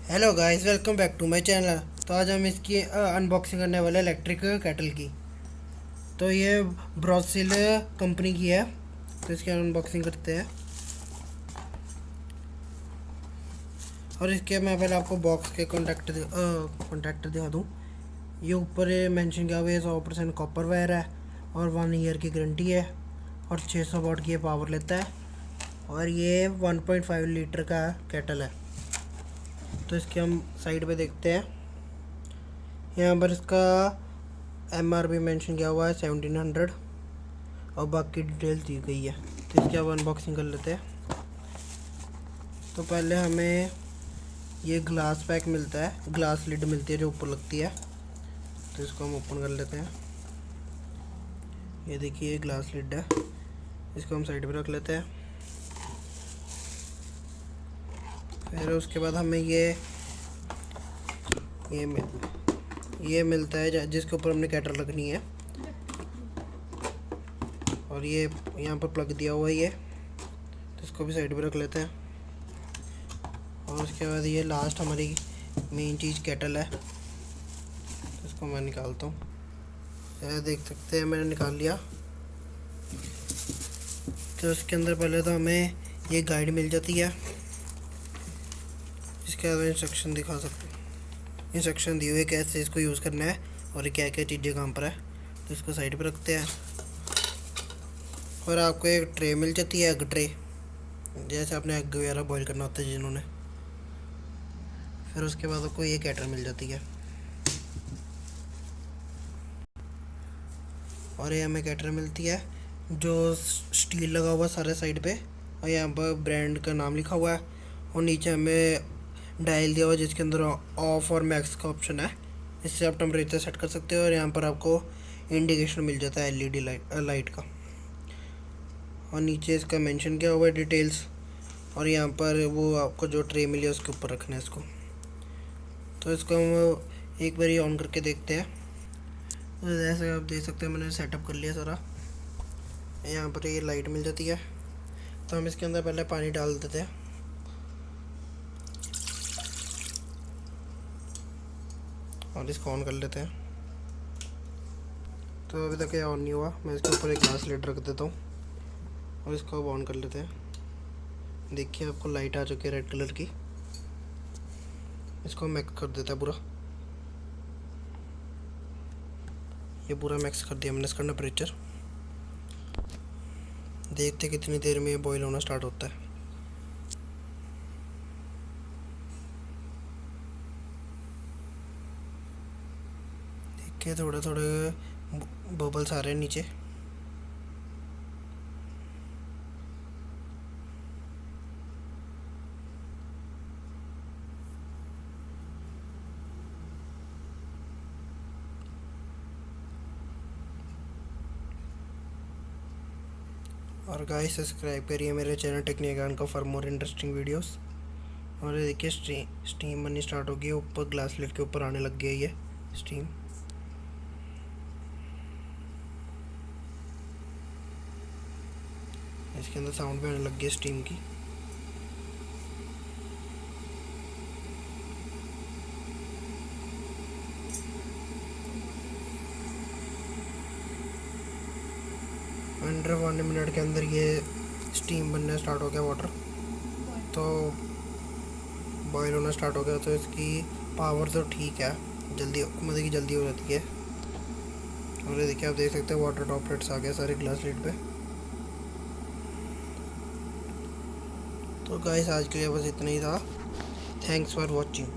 Hello guys, welcome back to my channel. तो आज हम इसकी अनबॉक्सिंग करने वाले इलेक्ट्रिक केटल की। तो ये ब्रोसिल कंपनी की है। तो इसकी अनबॉक्सिंग करते हैं। और इसके मैं पहले आपको बॉक्स के कॉन्टैक्ट दिखा दूँ। ये ऊपर मेंशन किया हुआ है 100% कॉपर वायर है और 1 ईयर की गारंटी है और 600 वाट की ये पावर लेता है। और ये 1.5 लीटर का केटल है। तो इसके हम साइड पे देखते हैं। यहाँ पर इसका MRP मेंशन किया हुआ है 1700 और बाकी डिटेल्स दी गई है। तो इसकी अब अनबॉक्सिंग कर लेते हैं। तो पहले हमें ये ग्लास पैक मिलता है, ग्लास लिड मिलती है जो ऊपर लगती है। तो इसको हम ओपन कर लेते हैं। ये देखिए ये ग्लास लिड है। इसको हम साइड पे रख लेते हैं। फिर उसके बाद हमें ये मिलता है जिसके ऊपर हमने केटल रखनी है। और ये यहाँ पर प्लग दिया हुआ है ये। तो इसको भी साइड पे रख लेते हैं। और उसके बाद ये लास्ट हमारी मेन चीज़ केटल है। तो इसको मैं निकालता हूँ। ये देख सकते हैं मैंने निकाल लिया। तो इसके अंदर पहले तो हमें ये गाइड मिल जाती है। इसके बाद इंस्ट्रक्शन दिखा सकते हैं। इंस्ट्रक्शन दिए हुए कैसे इसको यूज़ करना है और क्या क्या चीज़ें कहाँ पर है। तो इसको साइड पे रखते हैं। और आपको एक ट्रे मिल जाती है, एग ट्रे, जैसे आपने एग वगैरह बॉईल करना होता है जिन्होंने। फिर उसके बाद आपको ये केटल मिल जाती है। और ये हमें केटल मिलती है जो स्टील लगा हुआ सारे साइड पे। और यहाँ पर ब्रांड का नाम लिखा हुआ है। और नीचे हमें डायल दिया हुआ है जिसके अंदर ऑफ और मैक्स का ऑप्शन है। इससे आप टेम्परेचर सेट कर सकते हो। और यहाँ पर आपको इंडिकेशन मिल जाता है LED लाइट का। और नीचे इसका मेंशन किया हुआ है डिटेल्स। और यहाँ पर वो आपको जो ट्रे मिली है उसके ऊपर रखना है इसको। तो इसको हम एक बार ऑन करके देखते हैं। तो जैसे आप देख सकते हैं मैंने सेटअप कर लिया सारा। यहाँ पर ये लाइट मिल जाती है। तो हम इसके अंदर पहले पानी डाल देते हैं। और इसको ऑन कर लेते हैं। तो अभी तक ये ऑन नहीं हुआ। मैं इसके ऊपर एक ग्लास लिड रख देता हूँ और इसको अब ऑन कर लेते हैं। देखिए आपको लाइट आ चुकी है रेड कलर की। इसको मिक्स कर देता है पूरा। ये पूरा मिक्स कर दिया मैंने इसका टेम्परेचर। देखते कितनी देर में ये बॉईल होना स्टार्ट होता है। देखिए थोड़े थोड़े बबल्स आ रहे हैं नीचे। और गाइस सब्सक्राइब करिए मेरे चैनल टेक्निक ज्ञान का फॉर मोर इंटरेस्टिंग वीडियोस। और ये देखिए स्टीम बननी स्टार्ट हो गई है। ऊपर ग्लास लिड के ऊपर आने लग गया ये स्टीम। इसके अंदर साउंड भी आने लग गया स्टीम की। अंडर 1 मिनट के अंदर ये स्टीम बनना स्टार्ट हो गया, वाटर तो बॉईल होना स्टार्ट हो गया। तो इसकी पावर तो ठीक है, जल्दी मतलब कि जल्दी हो जाती है। और ये देखिए आप देख सकते हैं वाटर ड्रॉपलेट्स आ गए सारे ग्लास लिड पे। तो गाइस आज के लिए बस इतना ही था। Thanks for watching.